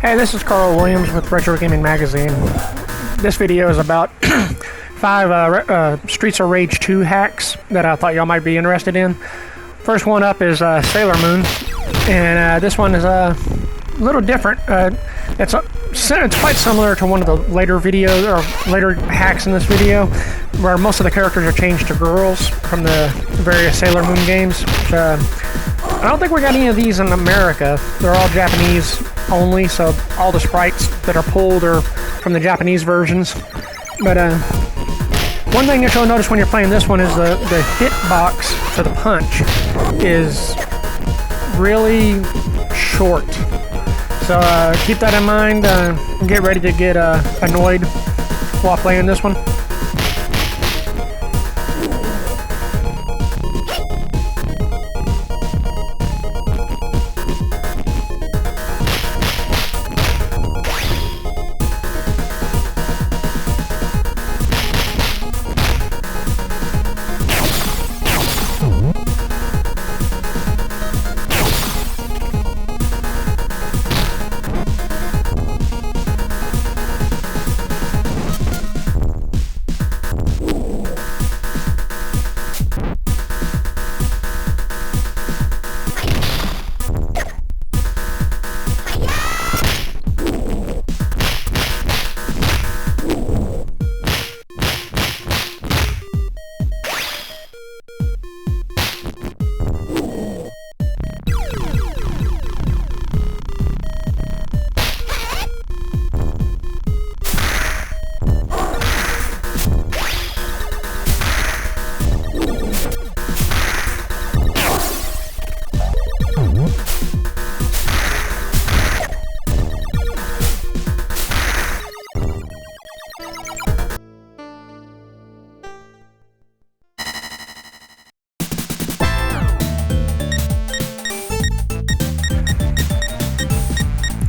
Hey, this is Carl Williams with Retro Gaming Magazine. This video is about 5 Streets of Rage 2 hacks that I thought y'all might be interested in. First one up is Sailor Moon, and this one is a little different. It's quite similar to one of the later videos, or later hacks in this video, where most of the characters are changed to girls from the various Sailor Moon games. Which, I don't think we got any of these in America. They're all Japanese only, so all the sprites that are pulled are from the Japanese versions. But one thing that you'll notice when you're playing this one is the hitbox for the punch is really short. So keep that in mind. Get ready to get annoyed while playing this one.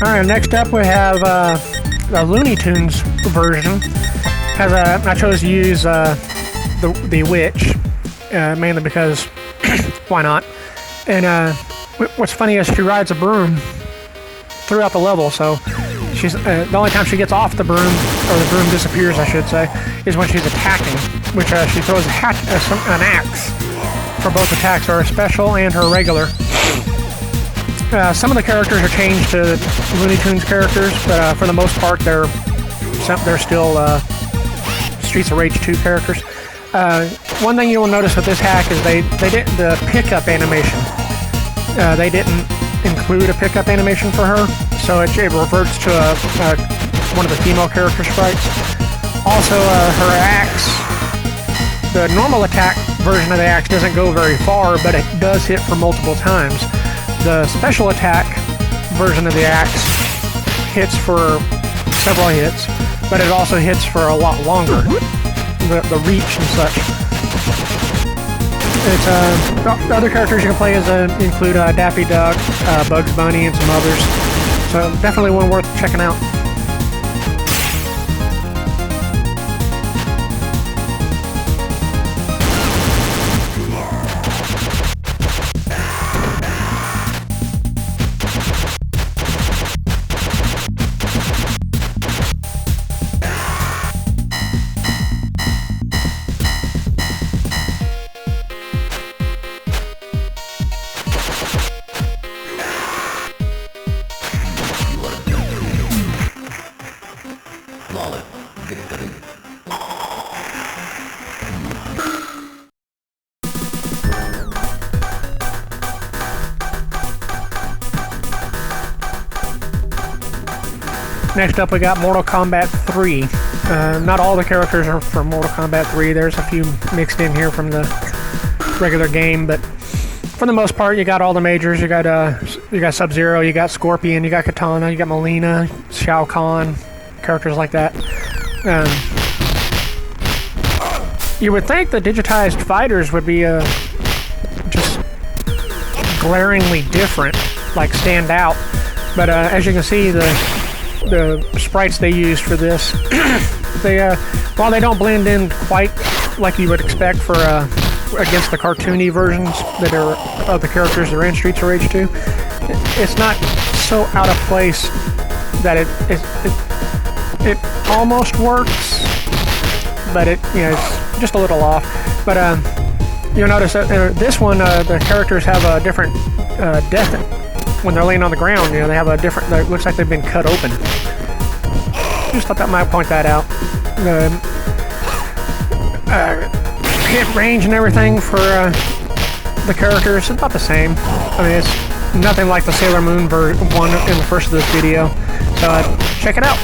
Alright, next up we have the Looney Tunes version. I chose to use the witch, mainly because why not? And what's funny is she rides a broom throughout the level, so she's the only time she gets off the broom, or the broom disappears I should say, is when she's attacking, which she throws an axe for both attacks, her special and her regular. Some of the characters are changed to Looney Tunes characters, but for the most part, they're still Streets of Rage 2 characters. One thing you will notice with this hack is they didn't the pickup animation. They didn't include a pickup animation for her, so it reverts to one of the female character sprites. Also, her axe, the normal attack version of the axe doesn't go very far, but it does hit for multiple times. The special attack version of the axe hits for several hits, but it also hits for a lot longer. The reach and such. The other characters you can play include Daffy Duck, Bugs Bunny, and some others. So definitely one worth checking out. Next up we got Mortal Kombat 3. Not all the characters are from Mortal Kombat 3. There's a few mixed in here from the regular game, but for the most part you got all the majors. You got Sub-Zero, you got Scorpion, you got Katana, you got Mileena, Shao Kahn, characters like that. You would think the digitized fighters would be just glaringly different, like stand out, but as you can see, the sprites they use for this, while they don't blend in quite like you would expect for against the cartoony versions that are of the characters that are in Streets of Rage 2, it's not so out of place that it almost works, but it's just a little off. But you'll notice that this one, the characters have a different death when they're laying on the ground. They have a different. It looks like they've been cut open. Just thought that might point that out. Hit range and everything for the characters about the same. I mean, it's nothing like the Sailor Moon one in the first of this video. So check it out.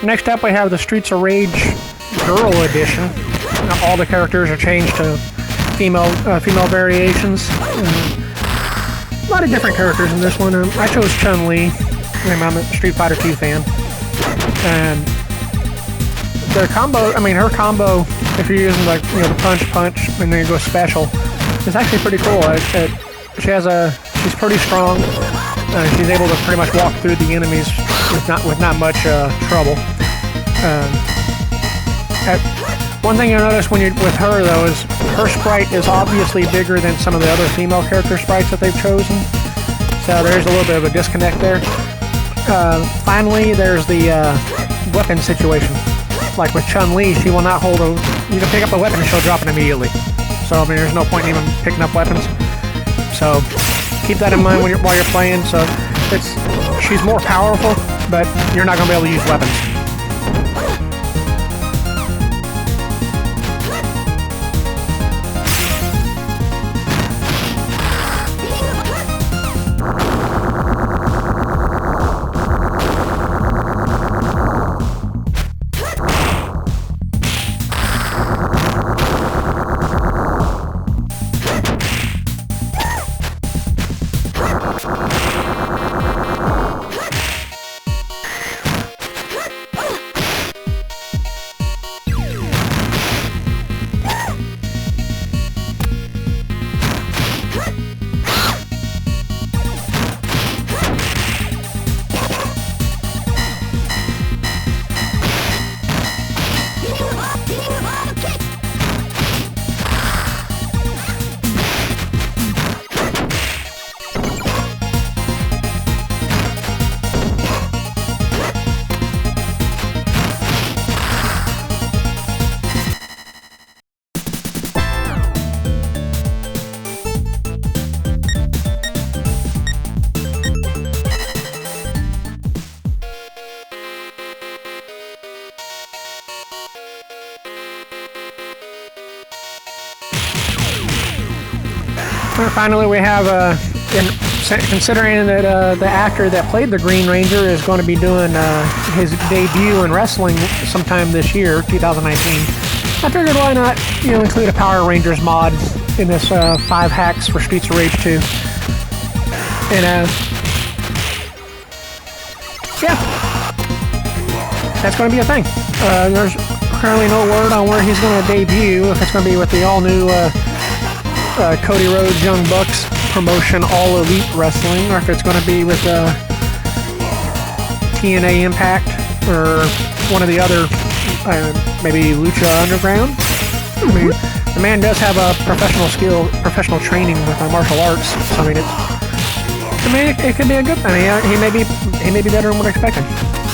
Next up, we have the Streets of Rage Girl Edition. All the characters are changed to female variations. A lot of different characters in this one. I chose Chun-Li. I'm a Street Fighter 2 fan. And the combo, her combo, if you're using like the punch, and then you go special, it's actually pretty cool. She's pretty strong. She's able to pretty much walk through the enemies with not much trouble. One thing you'll notice when you're with her though is her sprite is obviously bigger than some of the other female character sprites that they've chosen. So there's a little bit of a disconnect there. Finally, there's the weapon situation. Like with Chun-Li, she will not hold you can pick up a weapon and she'll drop it immediately. So there's no point in even picking up weapons. So keep that in mind while you're playing. So she's more powerful, but you're not going to be able to use weapons. Finally, we have, considering that the actor that played the Green Ranger is going to be doing his debut in wrestling sometime this year, 2019, I figured why not, include a Power Rangers mod in this 5 hacks for Streets of Rage 2. And, yeah. That's going to be a thing. There's currently no word on where he's going to debut, if it's going to be with the all-new Cody Rhodes Young Bucks promotion All Elite Wrestling, or if it's going to be with TNA Impact, or one of the other, maybe Lucha Underground. I mean, the man does have a professional training with martial arts, so it could be a good thing. He may be better than what I expected.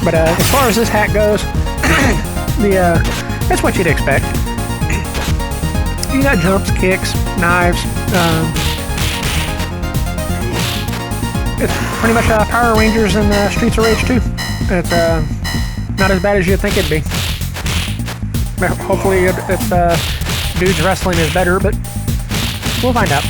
But as far as this hack goes, that's what you'd expect. You got jumps, kicks, knives. It's pretty much Power Rangers and Streets of Rage 2. It's not as bad as you'd think it'd be. Hopefully, if dudes wrestling is better, but we'll find out.